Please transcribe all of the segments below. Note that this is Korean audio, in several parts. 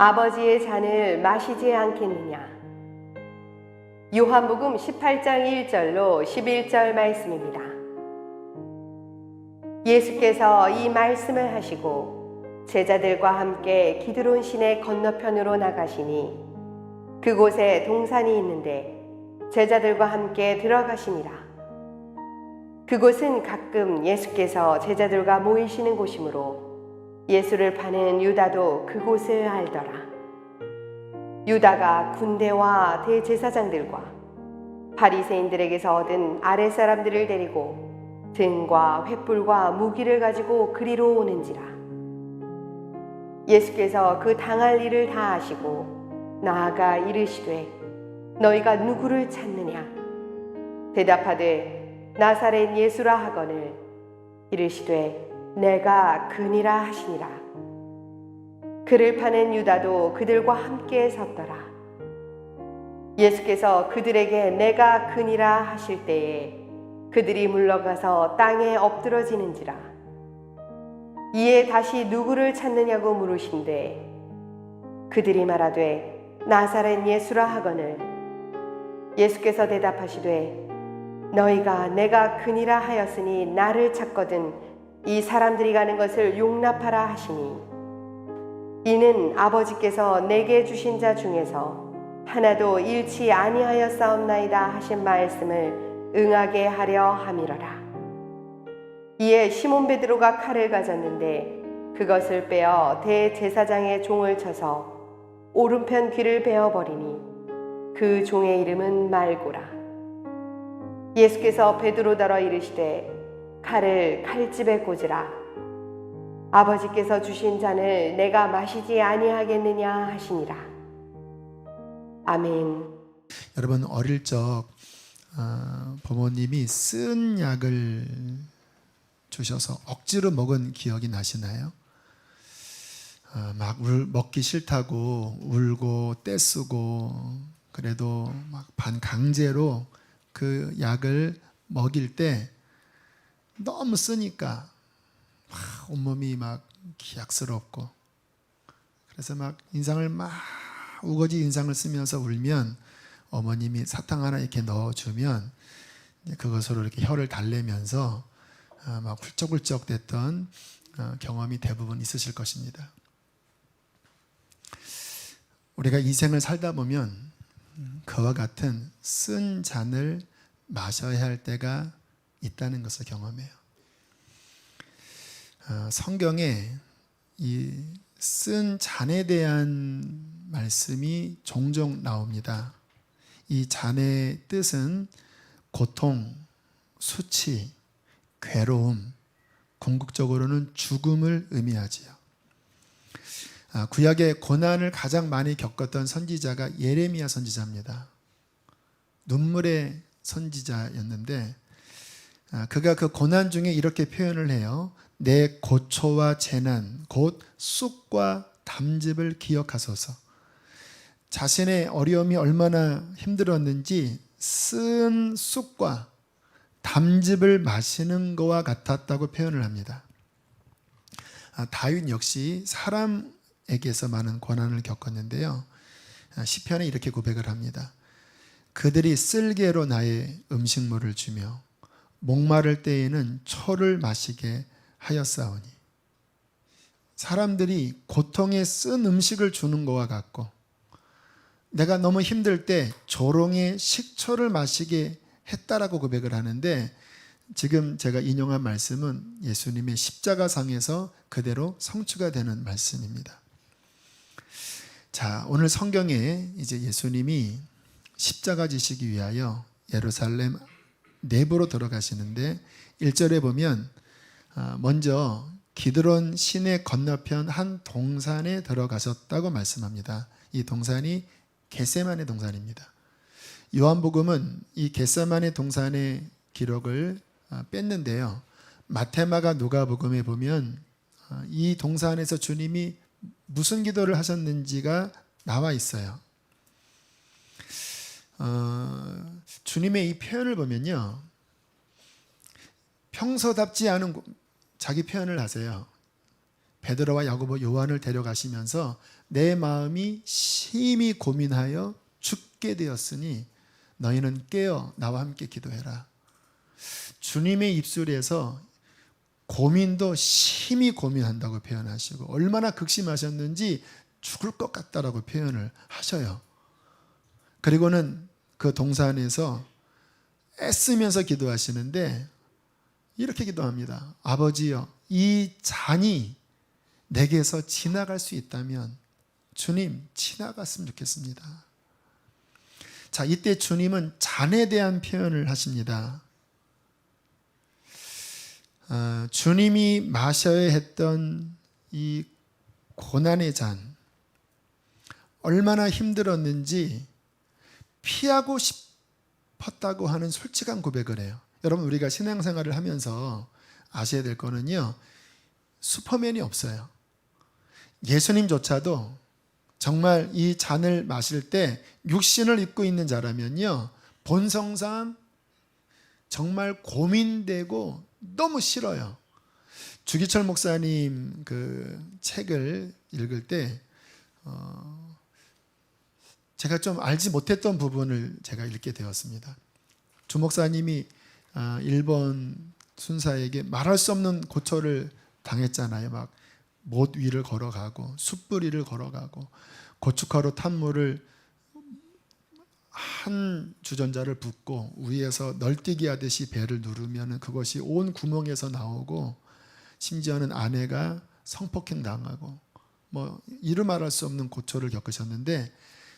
아버지의 잔을 마시지 않겠느냐. 요한복음 18장 1절로 11절 말씀입니다. 예수께서 이 말씀을 하시고 제자들과 함께 기드론 시내 건너편으로 나가시니 그곳에 동산이 있는데 제자들과 함께 들어가시니라. 그곳은 가끔 예수께서 제자들과 모이시는 곳이므로 예수를 파는 유다도 그곳을 알더라. 유다가 군대와 대제사장들과 바리새인들에게서 얻은 아랫사람들을 데리고 등과 횃불과 무기를 가지고 그리로 오는지라. 예수께서 그 당할 일을 다 아시고 나아가 이르시되 너희가 누구를 찾느냐. 대답하되 나사렛 예수라 하거늘 이르시되 내가 그니라 하시니라. 그를 파는 유다도 그들과 함께 섰더라. 예수께서 그들에게 내가 그니라 하실 때에 그들이 물러가서 땅에 엎드러지는지라. 이에 다시 누구를 찾느냐고 물으신대 그들이 말하되 나사렛 예수라 하거늘 예수께서 대답하시되 너희가 내가 그니라 하였으니 나를 찾거든 이 사람들이 가는 것을 용납하라 하시니 이는 아버지께서 내게 주신 자 중에서 하나도 잃지 아니하였사옵나이다 하신 말씀을 응하게 하려 함이러라. 이에 시몬 베드로가 칼을 가졌는데 그것을 빼어 대제사장의 종을 쳐서 오른편 귀를 베어버리니 그 종의 이름은 말고라. 예수께서 베드로더러 이르시되 칼을 칼집에 꽂으라. 아버지께서 주신 잔을 내가 마시지 아니하겠느냐 하시니라. 아멘. 여러분 어릴 적 부모님이 쓴 약을 주셔서 억지로 먹은 기억이 나시나요? 막 먹기 싫다고 울고 떼쓰고 그래도 막 반강제로 그 약을 먹일 때 너무 쓰니까 온몸이 막 기약스럽고 그래서 막 인상을 막 우거지 인상을 쓰면서 울면 어머님이 사탕 하나 이렇게 넣어주면 그것으로 이렇게 혀를 달래면서 막 훌쩍훌쩍 됐던 경험이 대부분 있으실 것입니다. 우리가 이 생을 살다 보면 그와 같은 쓴 잔을 마셔야 할 때가 있다는 것을 경험해요. 성경에 이 쓴 잔에 대한 말씀이 종종 나옵니다. 이 잔의 뜻은 고통, 수치, 괴로움, 궁극적으로는 죽음을 의미하지요. 구약의 고난을 가장 많이 겪었던 선지자가 예레미야 선지자입니다. 눈물의 선지자였는데 그가 그 고난 중에 이렇게 표현을 해요. 내 고초와 재난 곧 쑥과 담즙을 기억하소서. 자신의 어려움이 얼마나 힘들었는지 쓴 쑥과 담즙을 마시는 것과 같았다고 표현을 합니다. 다윗 역시 사람에게서 많은 고난을 겪었는데요. 시편에 이렇게 고백을 합니다. 그들이 쓸개로 나의 음식물을 주며 목마를 때에는 초를 마시게 하였사오니. 사람들이 고통에 쓴 음식을 주는 것과 같고 내가 너무 힘들 때 조롱의 식초를 마시게 했다라고 고백을 하는데 지금 제가 인용한 말씀은 예수님의 십자가상에서 그대로 성취가 되는 말씀입니다. 자, 오늘 성경에 이제 예수님이 십자가 지시기 위하여 예루살렘 내부로 들어가시는데 1절에 보면 먼저 기드론 시내 건너편 한 동산에 들어가셨다고 말씀합니다. 이 동산이 겟세마네 동산입니다. 요한복음은 이 겟세마네 동산의 기록을 뺐는데요. 마태마가 누가복음에 보면 이 동산에서 주님이 무슨 기도를 하셨는지가 나와 있어요. 주님의 이 표현을 보면요, 평소답지 않은 자기 표현을 하세요. 베드로와 야고보, 요한을 데려가시면서 내 마음이 심히 고민하여 죽게 되었으니 너희는 깨어 나와 함께 기도해라. 주님의 입술에서 고민도 심히 고민한다고 표현하시고 얼마나 극심하셨는지 죽을 것 같다라고 표현을 하셔요. 그리고는 그 동산에서 애쓰면서 기도하시는데 이렇게 기도합니다. 아버지여, 이 잔이 내게서 지나갈 수 있다면 주님 지나갔으면 좋겠습니다. 자, 이때 주님은 잔에 대한 표현을 하십니다. 주님이 마셔야 했던 이 고난의 잔, 얼마나 힘들었는지 피하고 싶었다고 하는 솔직한 고백을 해요. 여러분, 우리가 신앙생활을 하면서 아셔야 될 거는요, 슈퍼맨이 없어요. 예수님조차도 정말 이 잔을 마실 때 육신을 입고 있는 자라면요, 본성상 정말 고민되고 너무 싫어요. 주기철 목사님 그 책을 읽을 때 제가 좀 알지 못했던 부분을 제가 읽게 되었습니다. 주 목사님이 일본 순사에게 말할 수 없는 고초를 당했잖아요. 막 못 위를 걸어가고 숯불 위를 걸어가고 고춧가루 탄물을 한 주전자를 붓고 위에서 널뛰기 하듯이 배를 누르면 그것이 온 구멍에서 나오고, 심지어는 아내가 성폭행 당하고 뭐 이루 말할 수 없는 고초를 겪으셨는데,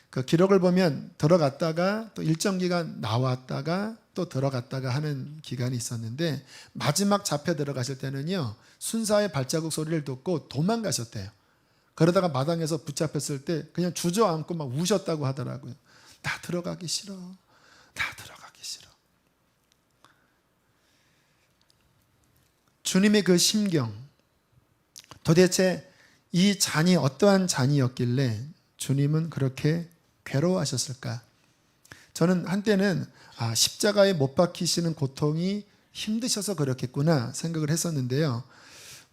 그 기록을 보면 들어갔다가 또 일정 기간 나왔다가 또 들어갔다가 하는 기간이 있었는데, 마지막 잡혀 들어가실 때는요, 순사의 발자국 소리를 듣고 도망가셨대요. 그러다가 마당에서 붙잡혔을 때 그냥 주저앉고 막 우셨다고 하더라고요. 나 들어가기 싫어. 나 들어가기 싫어. 주님의 그 심경, 도대체 이 잔이 어떠한 잔이었길래 주님은 그렇게 괴로워하셨을까? 저는 한때는 십자가에 못 박히시는 고통이 힘드셔서 그렇겠구나 생각을 했었는데요.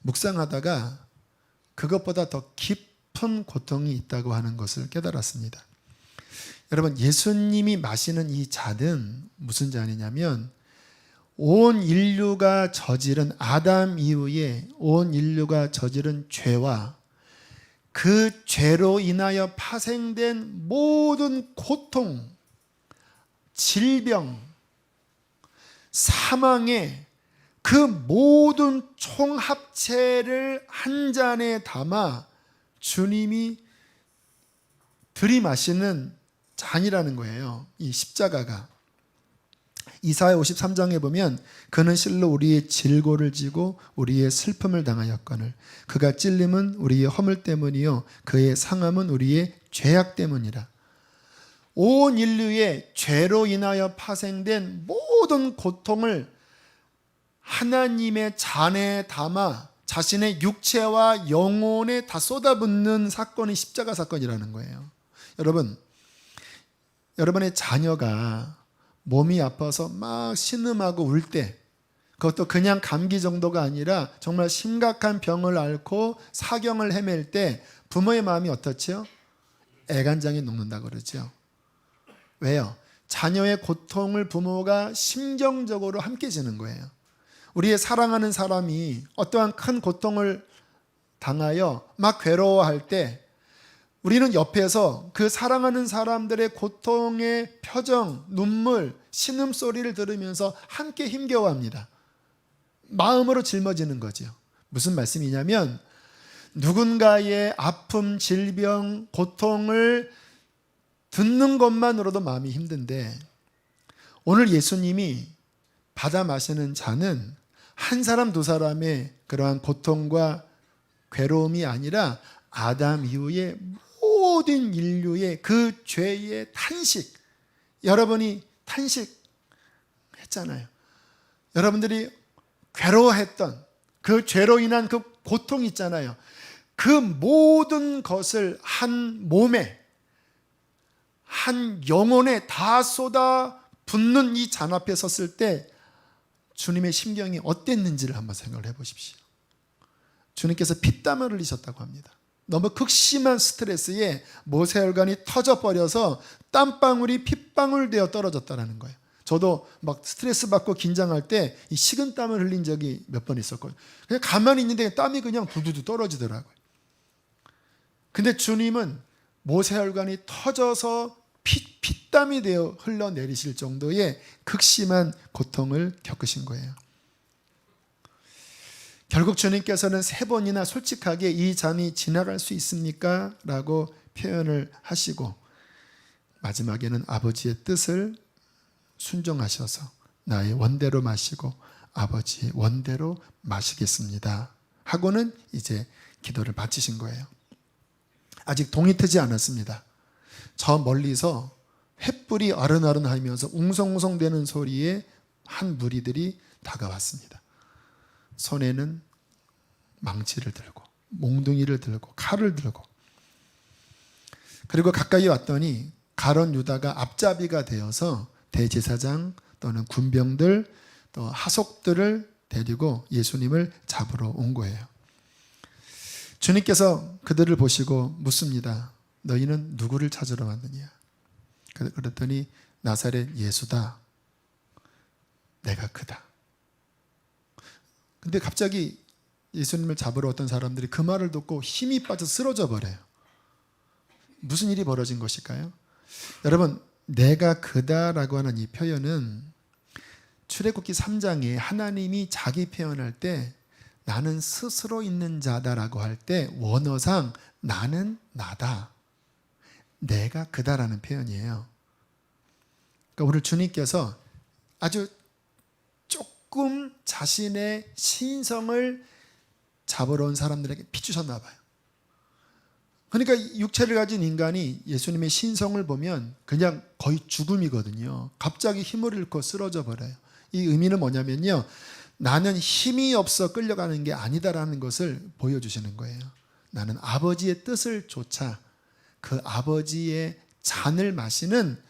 묵상하다가 그것보다 더 깊은 고통이 있다고 하는 것을 깨달았습니다. 여러분, 예수님이 마시는 이 잔은 무슨 잔이냐면, 온 인류가 저지른 아담 이후에 온 인류가 저지른 죄와 그 죄로 인하여 파생된 모든 고통, 질병, 사망의 그 모든 총합체를 한 잔에 담아 주님이 들이마시는 잔이라는 거예요. 이 십자가가. 이사야 53장에 보면 그는 실로 우리의 질고를 지고 우리의 슬픔을 당하였거늘 그가 찔림은 우리의 허물 때문이요 그의 상함은 우리의 죄악 때문이라. 온 인류의 죄로 인하여 파생된 모든 고통을 하나님의 잔에 담아 자신의 육체와 영혼에 다 쏟아붓는 사건이 십자가 사건이라는 거예요. 여러분, 여러분의 자녀가 몸이 아파서 막 신음하고 울 때, 그것도 그냥 감기 정도가 아니라 정말 심각한 병을 앓고 사경을 헤맬 때 부모의 마음이 어떻죠? 애간장이 녹는다고 그러죠. 왜요? 자녀의 고통을 부모가 심정적으로 함께 지는 거예요. 우리의 사랑하는 사람이 어떠한 큰 고통을 당하여 막 괴로워할 때 우리는 옆에서 그 사랑하는 사람들의 고통의 표정, 눈물, 신음소리를 들으면서 함께 힘겨워합니다. 마음으로 짊어지는 거죠. 무슨 말씀이냐면, 누군가의 아픔, 질병, 고통을 듣는 것만으로도 마음이 힘든데, 오늘 예수님이 받아 마시는 잔은 한 사람 두 사람의 그러한 고통과 괴로움이 아니라 아담 이후에 모든 인류의 그 죄의 탄식, 여러분이 탄식했잖아요. 여러분들이 괴로워했던 그 죄로 인한 그 고통 있잖아요. 그 모든 것을 한 몸에, 한 영혼에 다 쏟아 붓는 이 잔 앞에 섰을 때 주님의 심경이 어땠는지를 한번 생각을 해보십시오. 주님께서 피땀을 흘리셨다고 합니다. 너무 극심한 스트레스에 모세혈관이 터져버려서 땀방울이 핏방울 되어 떨어졌다는 거예요. 저도 막 스트레스 받고 긴장할 때 이 식은땀을 흘린 적이 몇 번 있었거든요. 그냥 가만히 있는데 땀이 그냥 두두두 떨어지더라고요. 근데 주님은 모세혈관이 터져서 핏땀이 되어 흘러내리실 정도의 극심한 고통을 겪으신 거예요. 결국 주님께서는 3번이나 솔직하게 이 잔이 지나갈 수 있습니까? 라고 표현을 하시고 마지막에는 아버지의 뜻을 순종하셔서 나의 원대로 마시고 아버지의 원대로 마시겠습니다 하고는 이제 기도를 마치신 거예요. 아직 동이 트지 않았습니다. 저 멀리서 횃불이 아른아른하면서 웅성웅성대는 소리에 한 무리들이 다가왔습니다. 손에는 망치를 들고 몽둥이를 들고 칼을 들고, 그리고 가까이 왔더니 가룟 유다가 앞잡이가 되어서 대제사장 또는 군병들 또 하속들을 데리고 예수님을 잡으러 온 거예요. 주님께서 그들을 보시고 묻습니다. 너희는 누구를 찾으러 왔느냐? 그랬더니 나사렛 예수다. 내가 그다. 근데 갑자기 예수님을 잡으러 왔던 사람들이 그 말을 듣고 힘이 빠져 쓰러져 버려요. 무슨 일이 벌어진 것일까요? 여러분, 내가 그다라고 하는 이 표현은 출애굽기 3장에 하나님이 자기 표현할 때 나는 스스로 있는 자다라고 할 때 원어상 나는 나다, 내가 그다라는 표현이에요. 그러니까 오늘 주님께서 아주 조금 자신의 신성을 잡으러 온 사람들에게 비추셨나 봐요. 그러니까 육체를 가진 인간이 예수님의 신성을 보면 그냥 거의 죽음이거든요. 갑자기 힘을 잃고 쓰러져 버려요. 이 의미는 뭐냐면요, 나는 힘이 없어 끌려가는 게 아니다라는 것을 보여주시는 거예요. 나는 아버지의 뜻을 좇아 그 아버지의 잔을 마시는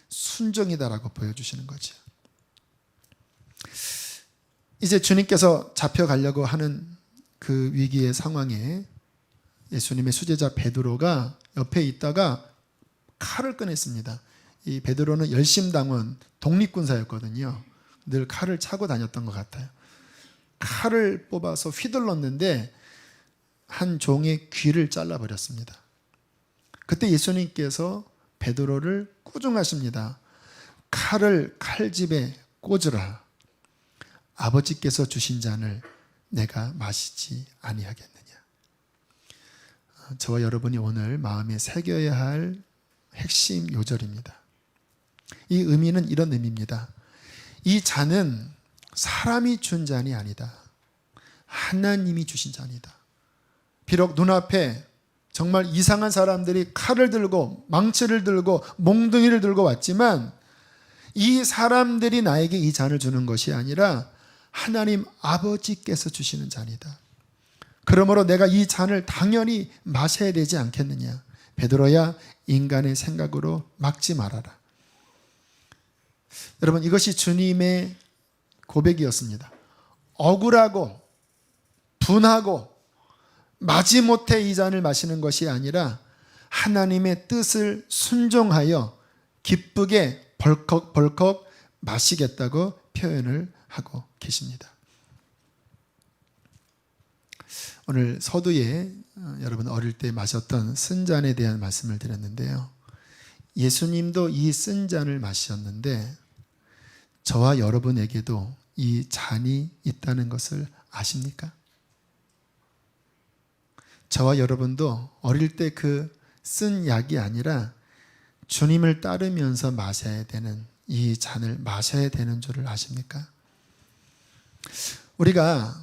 순종이다라고 보여주시는 거죠. 이제 주님께서 잡혀가려고 하는 그 위기의 상황에 예수님의 수제자 베드로가 옆에 있다가 칼을 꺼냈습니다. 이 베드로는 열심당원 독립군사였거든요. 늘 칼을 차고 다녔던 것 같아요. 칼을 뽑아서 휘둘렀는데 한 종의 귀를 잘라버렸습니다. 그때 예수님께서 베드로를 꾸중하십니다. 칼을 칼집에 꽂으라. 아버지께서 주신 잔을 내가 마시지 아니하겠느냐. 저와 여러분이 오늘 마음에 새겨야 할 핵심 요절입니다. 이 의미는 이런 의미입니다. 이 잔은 사람이 준 잔이 아니다. 하나님이 주신 잔이다. 비록 눈앞에 정말 이상한 사람들이 칼을 들고 망치를 들고 몽둥이를 들고 왔지만 이 사람들이 나에게 이 잔을 주는 것이 아니라 하나님 아버지께서 주시는 잔이다. 그러므로 내가 이 잔을 당연히 마셔야 되지 않겠느냐. 베드로야, 인간의 생각으로 막지 말아라. 여러분, 이것이 주님의 고백이었습니다. 억울하고 분하고 마지못해 이 잔을 마시는 것이 아니라 하나님의 뜻을 순종하여 기쁘게 벌컥벌컥 마시겠다고 표현을 하고 계십니다. 오늘 서두에 여러분 어릴 때 마셨던 쓴 잔에 대한 말씀을 드렸는데요. 예수님도 이 쓴 잔을 마셨는데 저와 여러분에게도 이 잔이 있다는 것을 아십니까? 저와 여러분도 어릴 때 그 쓴 약이 아니라 주님을 따르면서 마셔야 되는 이 잔을 마셔야 되는 줄을 아십니까? 우리가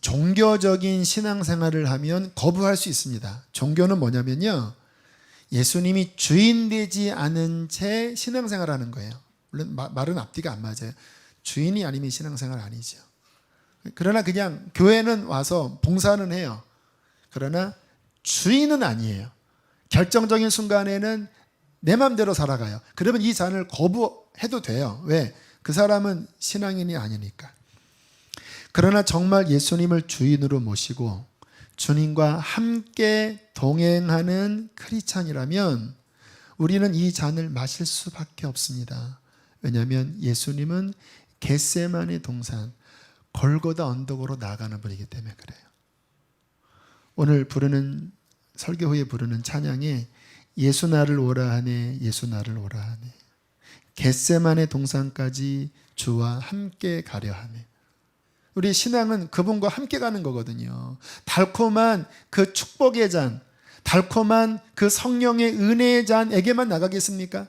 종교적인 신앙생활을 하면 거부할 수 있습니다. 종교는 뭐냐면요, 예수님이 주인 되지 않은 채 신앙생활하는 거예요. 물론 말은 앞뒤가 안 맞아요. 주인이 아니면 신앙생활 아니죠. 그러나 그냥 교회는 와서 봉사는 해요. 그러나 주인은 아니에요. 결정적인 순간에는 내 마음대로 살아가요. 그러면 이 잔을 거부해도 돼요. 왜? 그 사람은 신앙인이 아니니까. 그러나 정말 예수님을 주인으로 모시고 주님과 함께 동행하는 크리스찬이라면 우리는 이 잔을 마실 수밖에 없습니다. 왜냐하면 예수님은 겟세마네 동산, 골고다 언덕으로 나아가는 분이기 때문에 그래요. 오늘 부르는 설교 후에 부르는 찬양에 예수 나를 오라 하네, 예수 나를 오라 하네. 겟세마네 동산까지 주와 함께 가려 하네. 우리 신앙은 그분과 함께 가는 거거든요. 달콤한 그 축복의 잔, 달콤한 그 성령의 은혜의 잔에게만 나가겠습니까?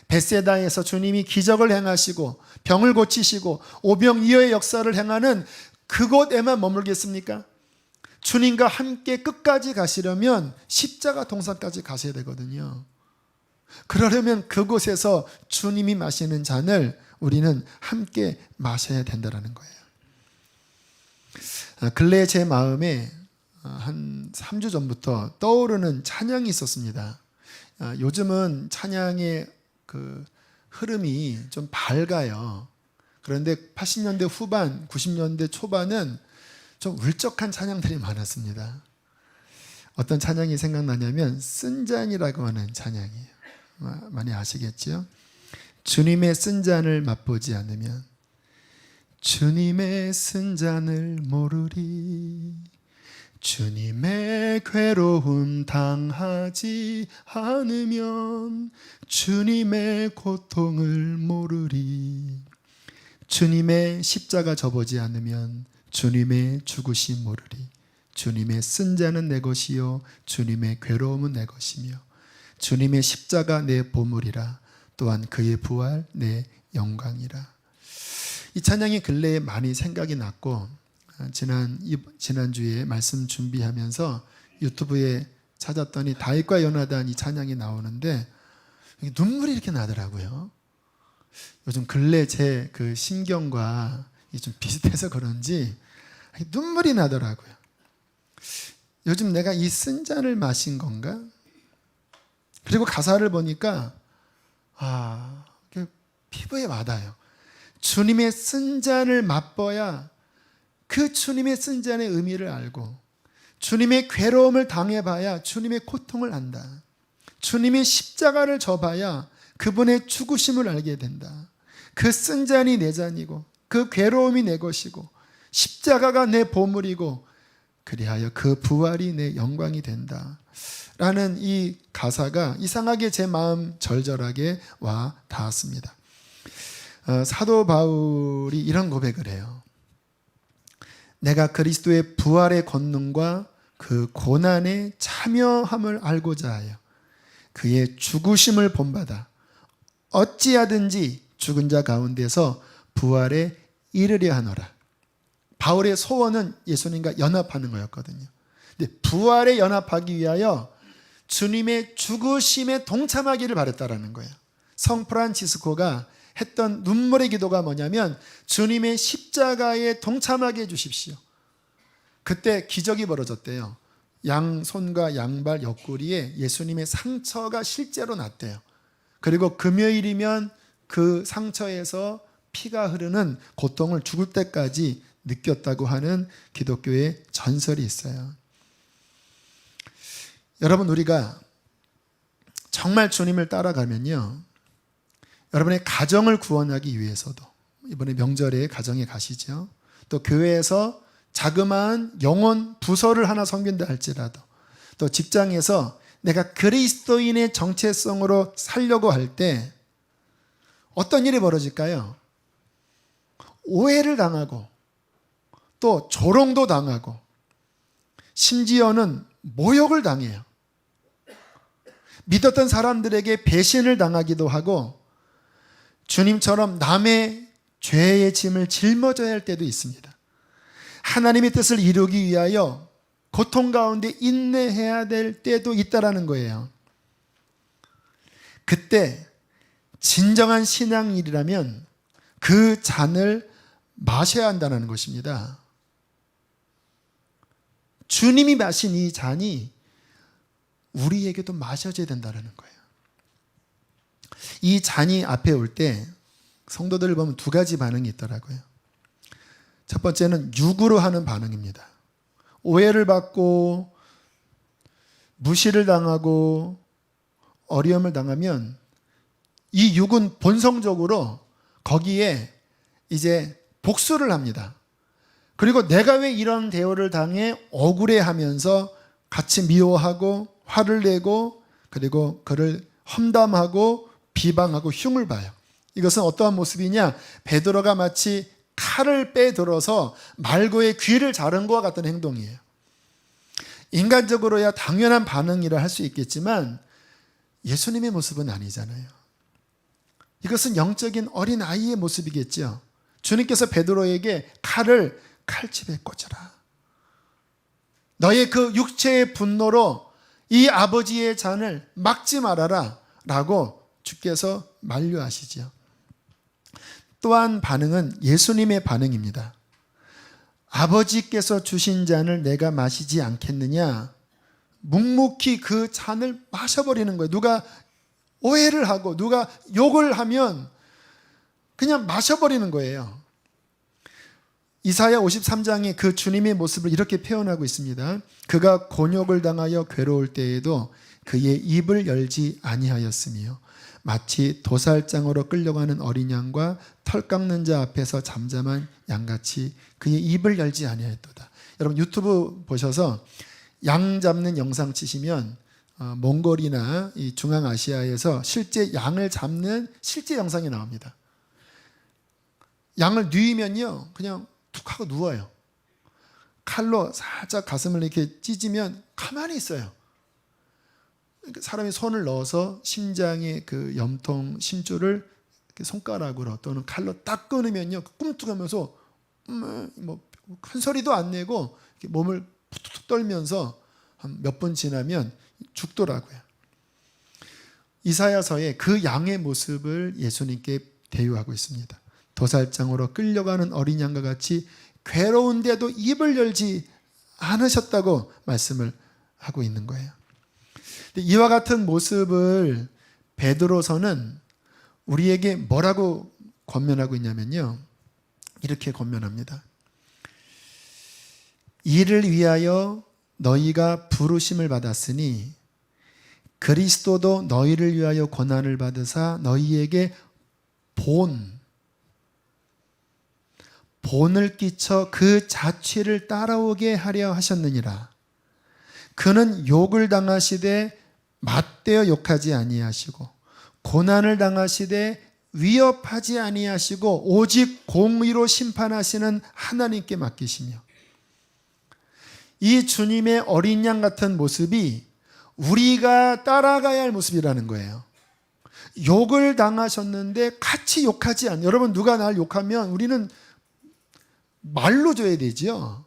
벳세다에서 주님이 기적을 행하시고 병을 고치시고 오병이어의 역사를 행하는 그곳에만 머물겠습니까? 주님과 함께 끝까지 가시려면 십자가 동산까지 가셔야 되거든요. 그러려면 그곳에서 주님이 마시는 잔을 우리는 함께 마셔야 된다는 거예요. 근래 제 마음에 한 3주 전부터 떠오르는 찬양이 있었습니다. 요즘은 찬양의 그 흐름이 좀 밝아요. 그런데 80년대 후반, 90년대 초반은 좀 울적한 찬양들이 많았습니다. 어떤 찬양이 생각나냐면 쓴 잔이라고 하는 찬양이에요. 많이 아시겠죠? 주님의 쓴 잔을 맛보지 않으면 주님의 쓴 잔을 모르리. 주님의 괴로움 당하지 않으면 주님의 고통을 모르리. 주님의 십자가 져보지 않으면 주님의 죽으심 모르리. 주님의 쓴 잔은 내 것이요 주님의 괴로움은 내 것이며 주님의 십자가 내 보물이라. 또한 그의 부활 내 영광이라. 이 찬양이 근래에 많이 생각이 났고 지난주에 말씀 준비하면서 유튜브에 찾았더니 다윗과 요나단 이 찬양이 나오는데 눈물이 이렇게 나더라고요. 요즘 근래 제 그 심경과 좀 비슷해서 그런지 눈물이 나더라고요. 요즘 내가 이 쓴 잔을 마신 건가? 그리고 가사를 보니까 피부에 와닿아요. 주님의 쓴 잔을 맛봐야 그 주님의 쓴 잔의 의미를 알고 주님의 괴로움을 당해봐야 주님의 고통을 안다. 주님의 십자가를 져봐야 그분의 죽으심을 알게 된다. 그 쓴 잔이 내 잔이고 그 괴로움이 내 것이고 십자가가 내 보물이고 그리하여 그 부활이 내 영광이 된다. 라는 이 가사가 이상하게 제 마음 절절하게 와 닿았습니다. 사도 바울이 이런 고백을 해요. 내가 그리스도의 부활의 권능과 그 고난에 참여함을 알고자 하여 그의 죽으심을 본받아 어찌하든지 죽은 자 가운데서 부활에 이르려 하노라. 바울의 소원은 예수님과 연합하는 거였거든요. 근데 부활에 연합하기 위하여 주님의 죽으심에 동참하기를 바랬다라는 거예요. 성 프란치스코가 했던 눈물의 기도가 뭐냐면 주님의 십자가에 동참하게 해주십시오. 그때 기적이 벌어졌대요. 양손과 양발 옆구리에 예수님의 상처가 실제로 났대요. 그리고 금요일이면 그 상처에서 피가 흐르는 고통을 죽을 때까지 느꼈다고 하는 기독교의 전설이 있어요. 여러분, 우리가 정말 주님을 따라가면요, 여러분의 가정을 구원하기 위해서도, 이번에 명절에 가정에 가시죠. 또 교회에서 자그마한 영혼 부서를 하나 섬긴다 할지라도, 또 직장에서 내가 그리스도인의 정체성으로 살려고 할 때 어떤 일이 벌어질까요? 오해를 당하고 또 조롱도 당하고 심지어는 모욕을 당해요. 믿었던 사람들에게 배신을 당하기도 하고 주님처럼 남의 죄의 짐을 짊어져야 할 때도 있습니다. 하나님의 뜻을 이루기 위하여 고통 가운데 인내해야 될 때도 있다라는 거예요. 그때 진정한 신앙일이라면 그 잔을 마셔야 한다는 것입니다. 주님이 마신 이 잔이 우리에게도 마셔져야 된다는 거예요. 이 잔이 앞에 올 때 성도들을 보면 두 가지 반응이 있더라고요. 첫 번째는 육으로 하는 반응입니다. 오해를 받고 무시를 당하고 어려움을 당하면 이 육은 본성적으로 거기에 이제 복수를 합니다. 그리고 내가 왜 이런 대우를 당해 억울해하면서 같이 미워하고 화를 내고 그리고 그를 험담하고 비방하고 흉을 봐요. 이것은 어떠한 모습이냐? 베드로가 마치 칼을 빼들어서 말고의 귀를 자른 것과 같은 행동이에요. 인간적으로야 당연한 반응이라 할 수 있겠지만 예수님의 모습은 아니잖아요. 이것은 영적인 어린 아이의 모습이겠죠. 주님께서 베드로에게 칼을 칼집에 꽂아라. 너의 그 육체의 분노로 이 아버지의 잔을 막지 말아라 라고 주께서 만류하시죠. 또한 반응은 예수님의 반응입니다. 아버지께서 주신 잔을 내가 마시지 않겠느냐? 묵묵히 그 잔을 마셔버리는 거예요. 누가 오해를 하고 누가 욕을 하면 그냥 마셔버리는 거예요. 이사야 53장에 그 주님의 모습을 이렇게 표현하고 있습니다. 그가 곤욕을 당하여 괴로울 때에도 그의 입을 열지 아니하였으며 마치 도살장으로 끌려가는 어린 양과 털 깎는 자 앞에서 잠잠한 양같이 그의 입을 열지 아니하였도다. 여러분 유튜브 보셔서 양 잡는 영상 치시면 몽골이나 이 중앙아시아에서 실제 양을 잡는 실제 영상이 나옵니다. 양을 누이면요 그냥 툭 하고 누워요. 칼로 살짝 가슴을 이렇게 찢으면 가만히 있어요. 사람이 손을 넣어서 심장의 그 염통 심줄을 손가락으로 또는 칼로 딱 끊으면요 꿈틀하면서 뭐 큰 소리도 안 내고 몸을 툭툭 떨면서 한 몇 분 지나면 죽더라고요. 이사야서에 그 양의 모습을 예수님께 대유하고 있습니다. 도살장으로 끌려가는 어린 양과 같이 괴로운데도 입을 열지 않으셨다고 말씀을 하고 있는 거예요. 이와 같은 모습을 베드로서는 우리에게 뭐라고 권면하고 있냐면요. 이렇게 권면합니다. 이를 위하여 너희가 부르심을 받았으니 그리스도도 너희를 위하여 고난을 받으사 너희에게 본을 끼쳐 그 자취를 따라오게 하려 하셨느니라. 그는 욕을 당하시되 맞대어 욕하지 아니하시고 고난을 당하시되 위협하지 아니하시고 오직 공의로 심판하시는 하나님께 맡기시며 이 주님의 어린 양 같은 모습이 우리가 따라가야 할 모습이라는 거예요. 욕을 당하셨는데 같이 욕하지 않아요. 여러분 누가 날 욕하면 우리는 말로 줘야 되죠.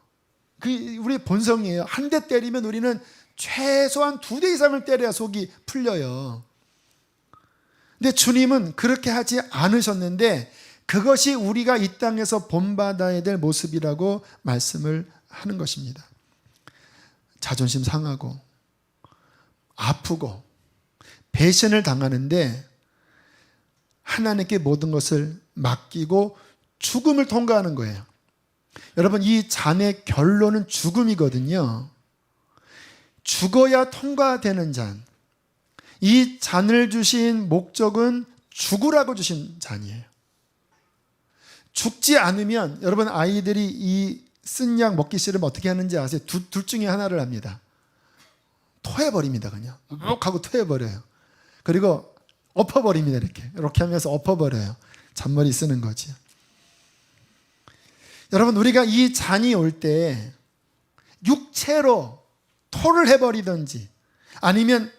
그게 우리의 본성이에요. 한 대 때리면 우리는 최소한 2대 이상을 때려야 속이 풀려요. 근데 주님은 그렇게 하지 않으셨는데 그것이 우리가 이 땅에서 본받아야 될 모습이라고 말씀을 하는 것입니다. 자존심 상하고 아프고 배신을 당하는데 하나님께 모든 것을 맡기고 죽음을 통과하는 거예요. 여러분 이 잔의 결론은 죽음이거든요. 죽어야 통과되는 잔. 이 잔을 주신 목적은 죽으라고 주신 잔이에요. 죽지 않으면 여러분 아이들이 이 쓴 약 먹기 싫으면 어떻게 하는지 아세요? 둘 중에 하나를 합니다. 토해버립니다. 그냥 욱 하고 토해버려요. 그리고 엎어버립니다. 이렇게 하면서 엎어버려요. 잔머리 쓰는 거지. 여러분 우리가 이 잔이 올 때 육체로 토를 해버리든지 아니면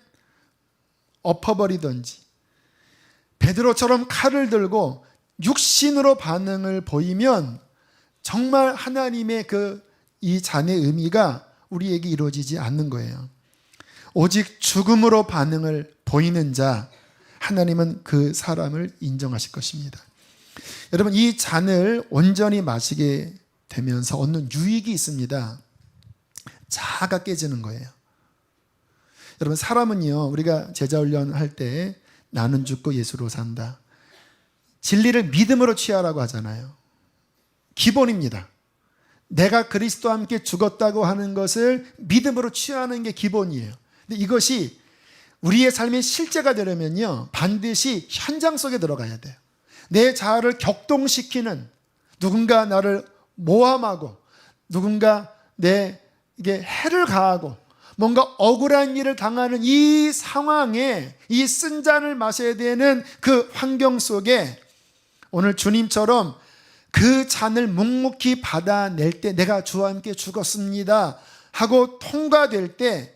엎어버리든지 베드로처럼 칼을 들고 육신으로 반응을 보이면 정말 하나님의 이 잔의 의미가 우리에게 이루어지지 않는 거예요. 오직 죽음으로 반응을 보이는 자 하나님은 그 사람을 인정하실 것입니다. 여러분 이 잔을 온전히 마시게 되면서 얻는 유익이 있습니다. 자아가 깨지는 거예요. 여러분 사람은요 우리가 제자훈련 할 때 나는 죽고 예수로 산다. 진리를 믿음으로 취하라고 하잖아요. 기본입니다. 내가 그리스도와 함께 죽었다고 하는 것을 믿음으로 취하는 게 기본이에요. 근데 이것이 우리의 삶의 실제가 되려면요, 반드시 현장 속에 들어가야 돼요. 내 자아를 격동시키는, 누군가 나를 모함하고 누군가 내게 해를 가하고 뭔가 억울한 일을 당하는 이 상황에 이 쓴 잔을 마셔야 되는 그 환경 속에 오늘 주님처럼 그 잔을 묵묵히 받아낼 때 내가 주와 함께 죽었습니다 하고 통과될 때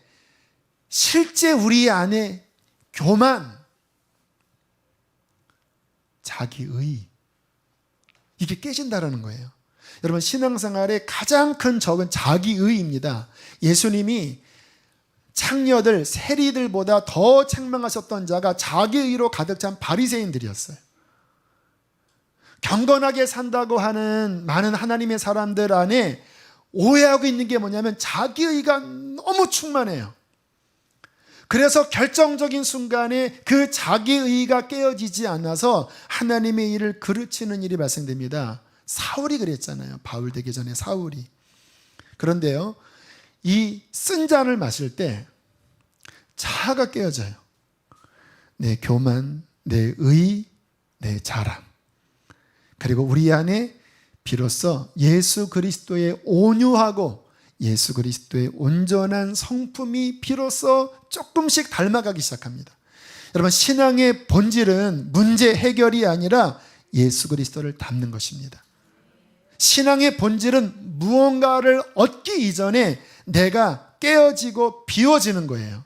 실제 우리 안에 교만, 자기의, 이게 깨진다라는 거예요. 여러분, 신앙생활의 가장 큰 적은 자기의입니다. 예수님이 창녀들, 세리들보다 더 책망하셨던 자가 자기의로 가득 찬 바리새인들이었어요. 경건하게 산다고 하는 많은 하나님의 사람들 안에 오해하고 있는 게 뭐냐면 자기의가 너무 충만해요. 그래서 결정적인 순간에 그 자기의가 깨어지지 않아서 하나님의 일을 그르치는 일이 발생됩니다. 사울이 그랬잖아요. 바울 되기 전에 사울이. 그런데요, 이 쓴 잔을 마실 때 자아가 깨어져요. 내 교만, 내 의, 내 자랑. 그리고 우리 안에 비로소 예수 그리스도의 온유하고 예수 그리스도의 온전한 성품이 비로소 조금씩 닮아가기 시작합니다. 여러분, 신앙의 본질은 문제 해결이 아니라 예수 그리스도를 닮는 것입니다. 신앙의 본질은 무언가를 얻기 이전에 내가 깨어지고 비워지는 거예요.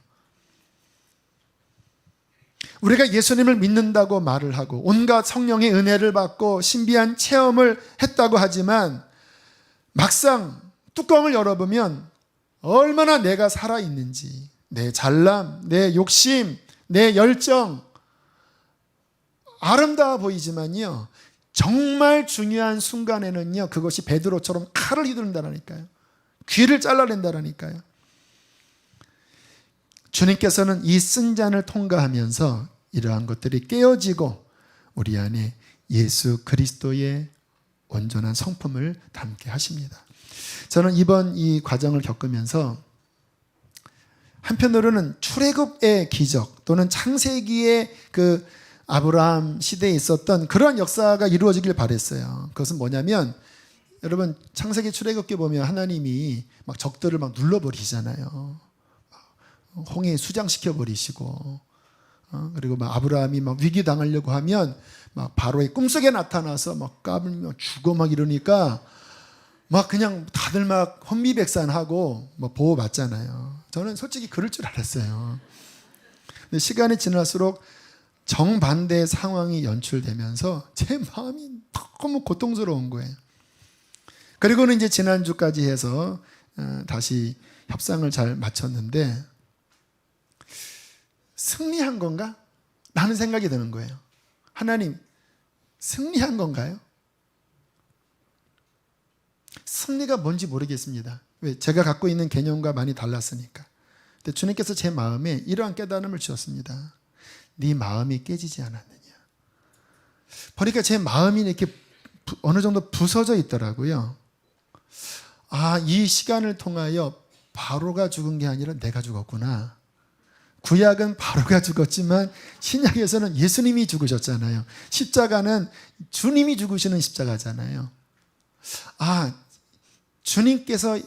우리가 예수님을 믿는다고 말을 하고 온갖 성령의 은혜를 받고 신비한 체험을 했다고 하지만 막상 뚜껑을 열어보면 얼마나 내가 살아있는지, 내 잘남, 내 욕심, 내 열정, 아름다워 보이지만요, 정말 중요한 순간에는요, 그것이 베드로처럼 칼을 휘두른다라니까요. 귀를 잘라낸다라니까요. 주님께서는 이 쓴 잔을 통과하면서 이러한 것들이 깨어지고 우리 안에 예수 그리스도의 온전한 성품을 담게 하십니다. 저는 이번 이 과정을 겪으면서 한편으로는 출애굽의 기적 또는 창세기의 그 아브라함 시대에 있었던 그런 역사가 이루어지길 바랬어요. 그것은 뭐냐면, 여러분, 창세기 출애굽기 보면 하나님이 막 적들을 막 눌러버리잖아요. 홍해에 수장시켜 버리시고, 그리고 막 아브라함이 막 위기 당하려고 하면 막 바로의 꿈속에 나타나서 막 까불며 죽어 막 이러니까 막 그냥 다들 막 혼미백산하고 막 보호받잖아요. 저는 솔직히 그럴 줄 알았어요. 근데 시간이 지날수록 정반대의 상황이 연출되면서 제 마음이 너무 고통스러운 거예요. 그리고는 이제 지난주까지 해서 다시 협상을 잘 마쳤는데 승리한 건가? 라는 생각이 드는 거예요. 하나님, 승리한 건가요? 승리가 뭔지 모르겠습니다. 왜? 제가 갖고 있는 개념과 많이 달랐으니까. 근데 주님께서 제 마음에 이러한 깨달음을 주셨습니다. 네 마음이 깨지지 않았느냐. 보니까 제 마음이 이렇게 어느 정도 부서져 있더라고요. 아, 이 시간을 통하여 바로가 죽은 게 아니라 내가 죽었구나. 구약은 바로가 죽었지만 신약에서는 예수님이 죽으셨잖아요. 십자가는 주님이 죽으시는 십자가잖아요. 아, 주님께서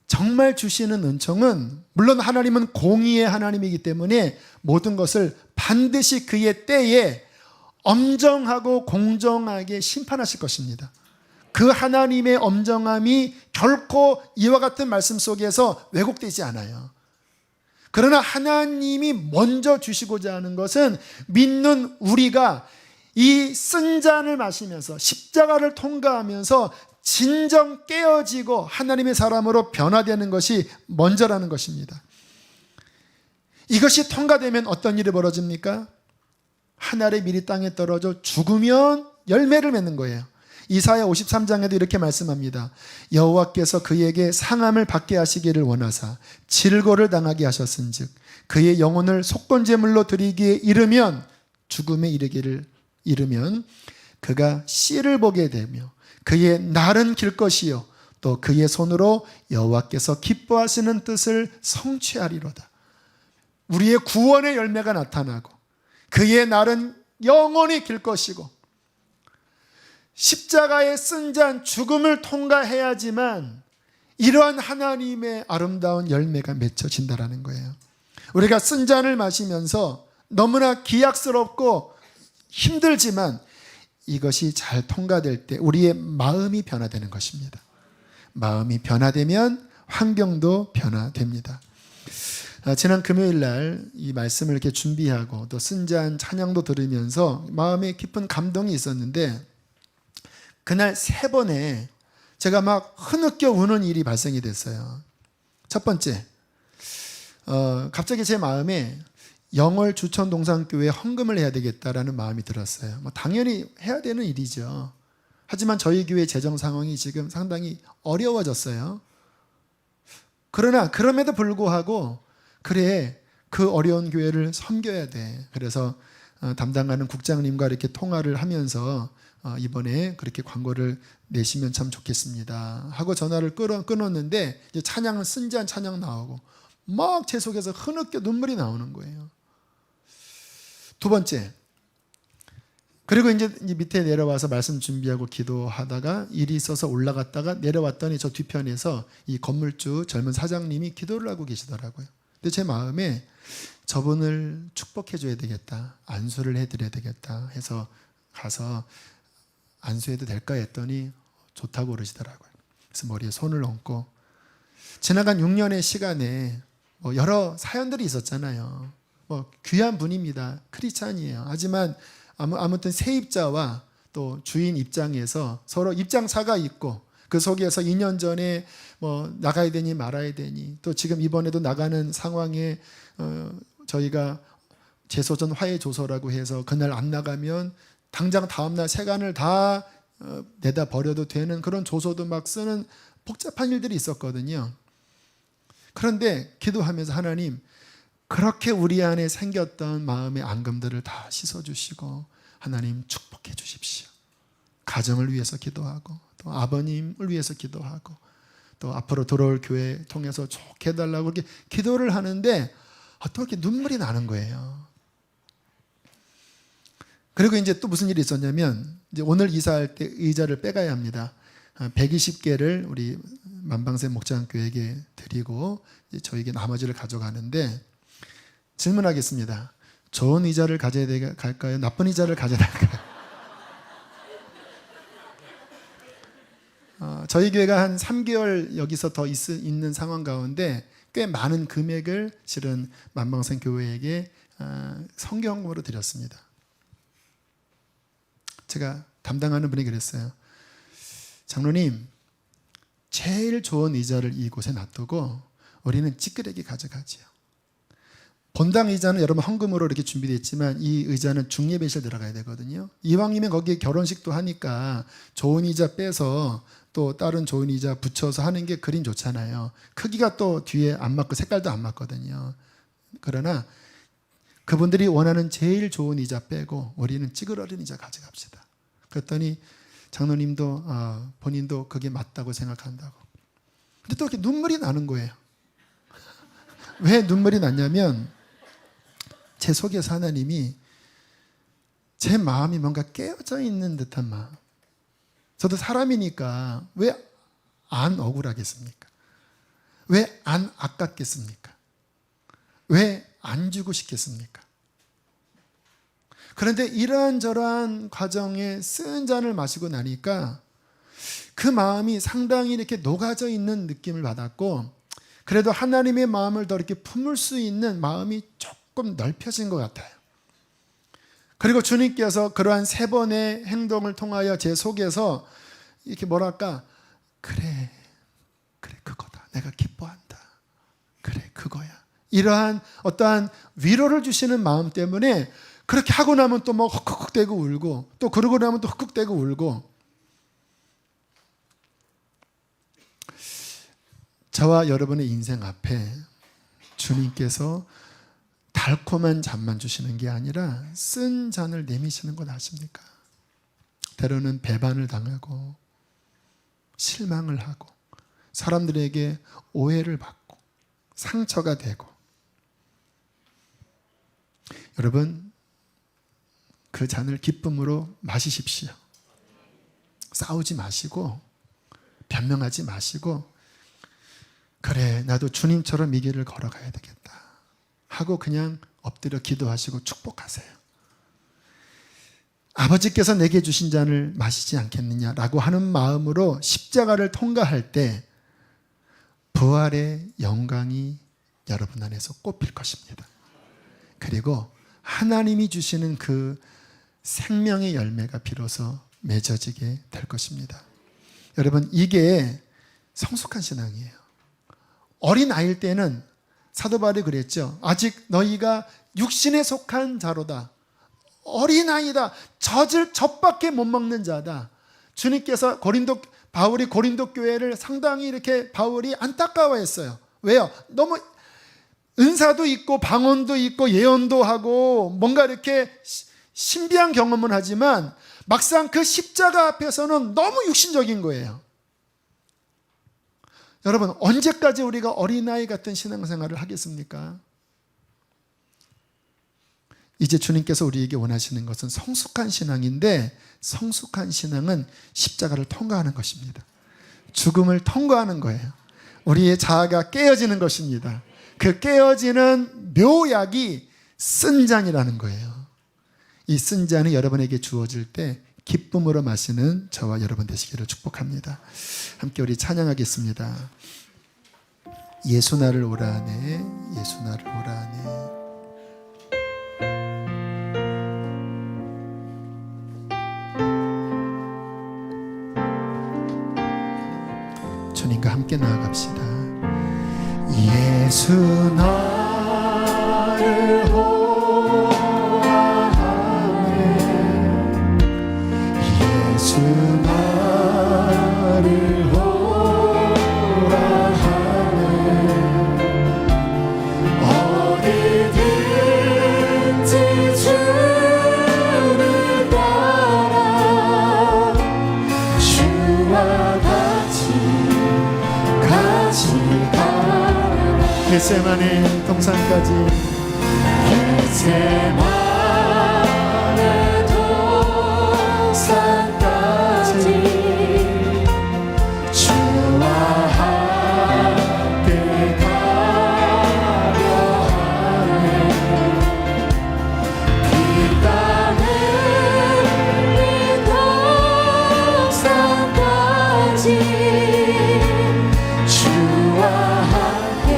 정말 주시는 은총은, 물론 하나님은 공의의 하나님이기 때문에 모든 것을 반드시 그의 때에 엄정하고 공정하게 심판하실 것입니다. 그 하나님의 엄정함이 결코 이와 같은 말씀 속에서 왜곡되지 않아요. 그러나 하나님이 먼저 주시고자 하는 것은 믿는 우리가 이 쓴 잔을 마시면서 십자가를 통과하면서 진정 깨어지고 하나님의 사람으로 변화되는 것이 먼저라는 것입니다. 이것이 통과되면 어떤 일이 벌어집니까? 하늘의 밀이 땅에 떨어져 죽으면 열매를 맺는 거예요. 이사야 53장에도 이렇게 말씀합니다. 여호와께서 그에게 상함을 받게 하시기를 원하사 질고를 당하게 하셨은즉 그의 영혼을 속건제물로 드리기에 이르면, 죽음에 이르기를 이르면 그가 씨를 보게 되며 그의 날은 길 것이요 또 그의 손으로 여호와께서 기뻐하시는 뜻을 성취하리로다. 우리의 구원의 열매가 나타나고 그의 날은 영원히 길 것이고 십자가의 쓴잔 죽음을 통과해야지만 이러한 하나님의 아름다운 열매가 맺혀진다라는 거예요. 우리가 쓴잔을 마시면서 너무나 기약스럽고 힘들지만 이것이 잘 통과될 때 우리의 마음이 변화되는 것입니다. 마음이 변화되면 환경도 변화됩니다. 지난 금요일 날 이 말씀을 이렇게 준비하고 또 쓴잔 찬양도 들으면서 마음에 깊은 감동이 있었는데 그날 3번에 제가 막 흐느껴 우는 일이 발생이 됐어요. 첫 번째, 갑자기 제 마음에 영월 주천동산교회에 헌금을 해야 되겠다라는 마음이 들었어요. 당연히 해야 되는 일이죠. 하지만 저희 교회 재정 상황이 지금 상당히 어려워졌어요. 그러나 그럼에도 불구하고 그래 그 어려운 교회를 섬겨야 돼. 그래서 담당하는 국장님과 이렇게 통화를 하면서 이번에 그렇게 광고를 내시면 참 좋겠습니다 하고 전화를 끊었는데 이제 찬양을 쓴잔 찬양 나오고 막 제 속에서 흐느껴 눈물이 나오는 거예요. 두 번째, 그리고 이제 밑에 내려와서 말씀 준비하고 기도하다가 일이 있어서 올라갔다가 내려왔더니 저 뒤편에서 이 건물주 젊은 사장님이 기도를 하고 계시더라고요. 근데 제 마음에 저분을 축복해 줘야 되겠다, 안수를 해드려야 되겠다 해서 가서 안수해도 될까 했더니 좋다고 그러시더라고요. 그래서 머리에 손을 얹고 지나간 6년의 시간에 여러 사연들이 있었잖아요. 귀한 분입니다. 크리스찬이에요. 하지만 아무튼 세입자와 또 주인 입장에서 서로 입장차가 있고 그 속에서 2년 전에 나가야 되니 말아야 되니 또 지금 이번에도 나가는 상황에 저희가 재소전 화해조서라고 해서 그날 안 나가면 당장 다음날 세간을 다 내다 버려도 되는 그런 조서도 막 쓰는 복잡한 일들이 있었거든요. 그런데 기도하면서 하나님 그렇게 우리 안에 생겼던 마음의 앙금들을 다 씻어주시고 하나님 축복해 주십시오. 가정을 위해서 기도하고 또 아버님을 위해서 기도하고 또 앞으로 들어올 교회 통해서 좋게 해달라고 이렇게 기도를 하는데 또 이렇게 눈물이 나는 거예요. 그리고 이제 또 무슨 일이 있었냐면 이제 오늘 이사할 때 의자를 빼가야 합니다. 120개를 우리 만방샘 목장교회에게 드리고 이제 저에게 나머지를 가져가는데 질문하겠습니다. 좋은 의자를 가져야 갈까요? 나쁜 의자를 가져야 할까요? 저희 교회가 한 3개월 여기서 더 있는 상황 가운데 꽤 많은 금액을 실은 만방샘 교회에게 성경으로 드렸습니다. 제가 담당하는 분이 그랬어요. 장로님, 제일 좋은 의자를 이곳에 놔두고 우리는 찌끄레기 가져가지요. 본당 의자는 여러분 헌금으로 이렇게 준비되어 있지만 이 의자는 중예배실 들어가야 되거든요. 이왕이면 거기에 결혼식도 하니까 좋은 의자 빼서 또 다른 좋은 의자 붙여서 하는 게 그림 좋잖아요. 크기가 또 뒤에 안 맞고 색깔도 안 맞거든요. 그러나 그분들이 원하는 제일 좋은 의자 빼고 우리는 찌그러진 의자 가져갑시다. 그랬더니 장로님도 본인도 그게 맞다고 생각한다고. 근데 또 이렇게 눈물이 나는 거예요. 왜 눈물이 났냐면 제 속에서 하나님이 제 마음이 뭔가 깨어져 있는 듯한 마음. 저도 사람이니까 왜 안 억울하겠습니까? 왜 안 아깝겠습니까? 왜 안 주고 싶겠습니까? 그런데 이러한저러한 과정에 쓴 잔을 마시고 나니까 그 마음이 상당히 이렇게 녹아져 있는 느낌을 받았고 그래도 하나님의 마음을 더 이렇게 품을 수 있는 마음이 조금 넓혀진 것 같아요. 그리고 주님께서 그러한 3번의 행동을 통하여 제 속에서 이렇게 뭐랄까 그래 그거다. 내가 기뻐한다. 그래 그거야. 이러한 어떠한 위로를 주시는 마음 때문에 그렇게 하고 나면 또 뭐 헉헉대고 울고 또 그러고 나면 또 헉헉대고 울고 저와 여러분의 인생 앞에 주님께서 달콤한 잔만 주시는 게 아니라 쓴 잔을 내미시는 것 아십니까? 때로는 배반을 당하고 실망을 하고 사람들에게 오해를 받고 상처가 되고, 여러분 그 잔을 기쁨으로 마시십시오. 싸우지 마시고 변명하지 마시고, 그래 나도 주님처럼 이 길을 걸어가야 되겠다 하고 그냥 엎드려 기도하시고 축복하세요. 아버지께서 내게 주신 잔을 마시지 않겠느냐라고 하는 마음으로 십자가를 통과할 때 부활의 영광이 여러분 안에서 꽃필 것입니다. 그리고 하나님이 주시는 그 생명의 열매가 비로소 맺어지게 될 것입니다. 여러분, 이게 성숙한 신앙이에요. 어린아이일 때는 사도 바울이 그랬죠. 아직 너희가 육신에 속한 자로다. 어린아이다. 젖밖에 못 먹는 자다. 주님께서 바울이 고린도 교회를 상당히 이렇게 바울이 안타까워했어요. 왜요? 너무 은사도 있고 방언도 있고 예언도 하고 뭔가 이렇게 신비한 경험은 하지만 막상 그 십자가 앞에서는 너무 육신적인 거예요. 여러분, 언제까지 우리가 어린아이 같은 신앙생활을 하겠습니까? 이제 주님께서 우리에게 원하시는 것은 성숙한 신앙인데, 성숙한 신앙은 십자가를 통과하는 것입니다. 죽음을 통과하는 거예요. 우리의 자아가 깨어지는 것입니다. 그 깨어지는 묘약이 쓴 잔이라는 거예요. 이 쓴 잔이 여러분에게 주어질 때 기쁨으로 마시는 저와 여러분 되시기를 축복합니다. 함께 우리 찬양하겠습니다. 예수 나를 오라하네, 예수 나를 오라하네. 주님과 함께 나아갑시다. 예수 나를 예수 나를 호라하네. 어디든지 주를 따라 주와 같이 가라. 겟세마네 동산까지, 겟세마네 동산까지 주와 함께 가려 하네. 피 땀 흘린 동산까지 주와 함께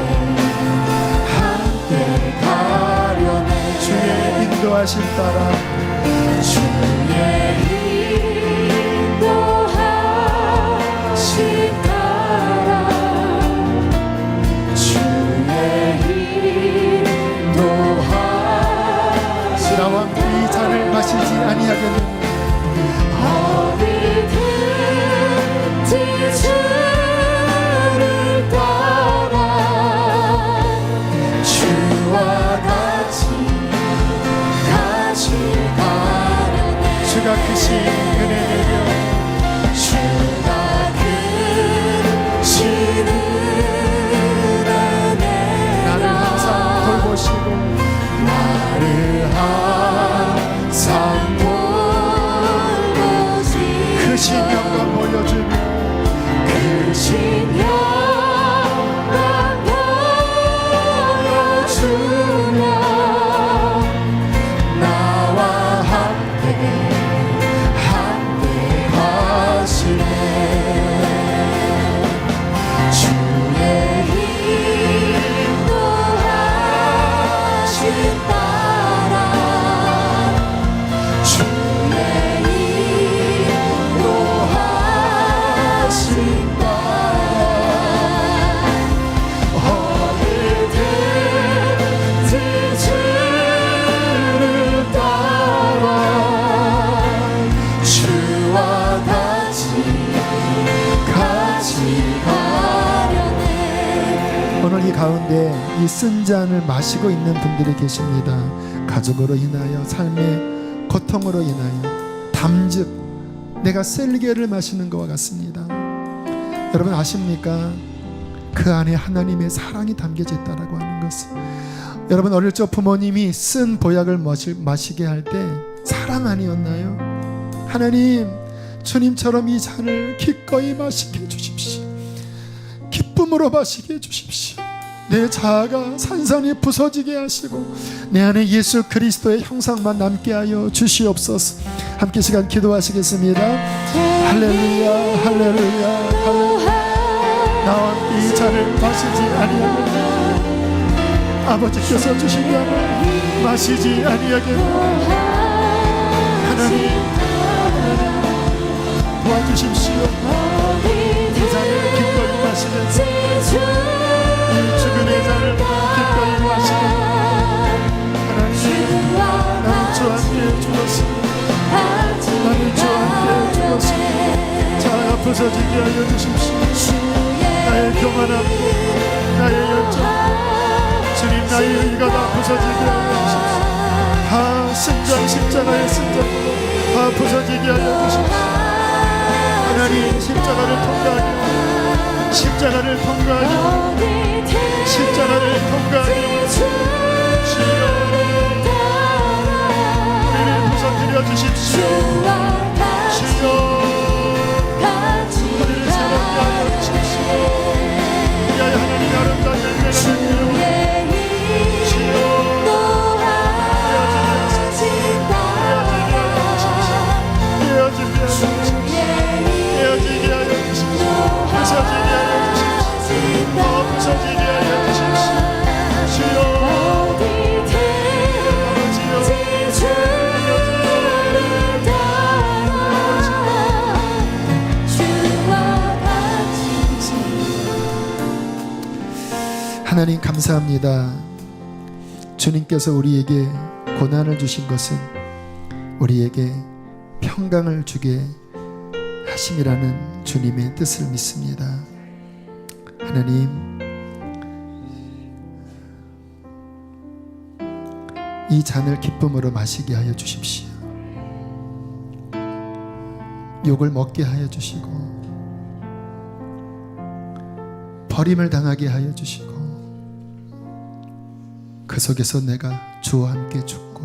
가려네. 주의 인도하심 따라, 주의 인도하심 따라, 주의 인도하심 나와 함께 이 잔을 마시지 아니하겠느냐. 어디든지 주를 따라 주와 같이 가려네. 주가 크신 은혜 내려, 주가 크신 은혜 내려 나를 항상 돌보시고, 나를 항상 돌보시고 크신 영광 보여주며, 크신 영광 보여주며 나와 함께 가시네. 주의 인도하심 따라, 주의 인도하심 따라 어디든지 주를 따라 주와 같이 가려네. 오늘 이 가운데 이 쓴 잔을 마시고 있는 분들이 계십니다. 가족으로 인하여, 삶의 고통으로 인하여, 담즙 내가 셀개를 마시는 것과 같습니다. 여러분 아십니까? 그 안에 하나님의 사랑이 담겨져 있다라고 하는 것을. 여러분 어릴 적 부모님이 쓴 보약을 마시게 할 때 사랑 아니었나요? 하나님, 주님처럼 이 잔을 기꺼이 마시게 해주십시오. 기쁨으로 마시게 해주십시오. 내 자아가 산산이 부서지게 하시고 내 안에 예수 그리스도의 형상만 남게 하여 주시옵소서. 함께 시간 기도하시겠습니다. 할렐루야, 할렐루야, 할렐루야. 나와 함께 이 잔을 마시지 아니하겠나. 아버지께서 주신 잔을 마시지 아니하겠나. 하나님, 도와주십시오. 이 잔을 기꺼이 마시면서 이 죽음의 잔을 기꺼이 마시면서 하나님, 나는 주와 함께 죽었습니다. 나는 주와 함께 죽었습니다. 자아가 부서지게 하여 주십시오. 나의 교만함, 나의 열정, 주님 나의 의가 다 부서지게 하여 주십시오. 승전 십자가의 승전 부서지게 하여 주십시오. 하나님, 십자가를 통과하게, 십자가를 통과하게, 십자가를 통과하게 주여, 우리를 부서뜨려 주십시오. 주여, 우리를 새롭게 하여 주십시오. 우리의 하나님 아름다운 열매가 되기를 주여, 깨어지게 하여 주십시오. 부서지게 하여 주십시오. 더 부서지게 하여 주십시오. 주여, 하나님 감사합니다. 주님께서 우리에게 고난을 주신 것은 우리에게 평강을 주게 하심이라는 주님의 뜻을 믿습니다. 하나님, 이 잔을 기쁨으로 마시게 하여 주십시오. 욕을 먹게 하여 주시고 버림을 당하게 하여 주시고 그 속에서 내가 주와 함께 죽고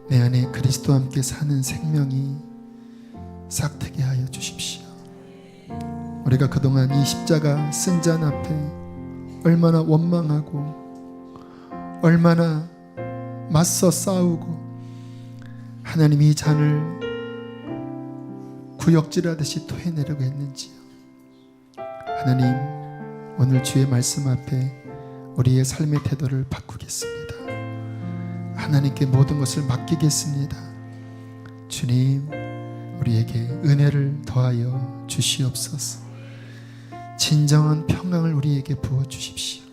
내 안에 그리스도와 함께 사는 생명이 싹트게 하여 주십시오. 우리가 그동안 이 십자가 쓴 잔 앞에 얼마나 원망하고 얼마나 맞서 싸우고 하나님 이 잔을 구역질하듯이 토해내려고 했는지요. 하나님, 오늘 주의 말씀 앞에 우리의 삶의 태도를 바꾸겠습니다. 하나님께 모든 것을 맡기겠습니다. 주님, 우리에게 은혜를 더하여 주시옵소서. 진정한 평강을 우리에게 부어주십시오.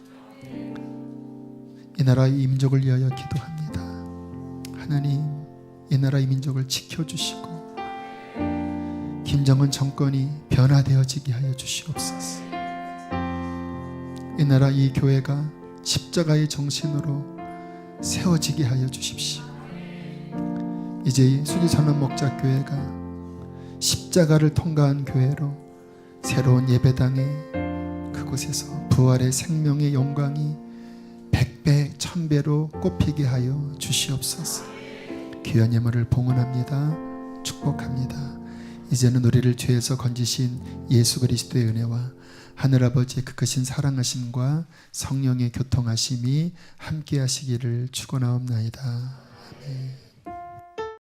이 나라의 민족을 위하여 기도합니다. 하나님, 이 나라의 민족을 지켜주시고 김정은 정권이 변화되어지게 하여 주시옵소서. 이 나라 이 교회가 십자가의 정신으로 세워지게 하여 주십시오. 이제 수지선언 목자교회가 십자가를 통과한 교회로 새로운 예배당에 그곳에서 부활의 생명의 영광이 100배 1000배로 꼽히게 하여 주시옵소서. 귀한 예물을 봉헌합니다. 축복합니다. 이제는 우리를 죄에서 건지신 예수 그리스도의 은혜와 하늘아버지의 그 크신 사랑하심과 성령의 교통하심이 함께 하시기를 축원하옵나이다. 아멘.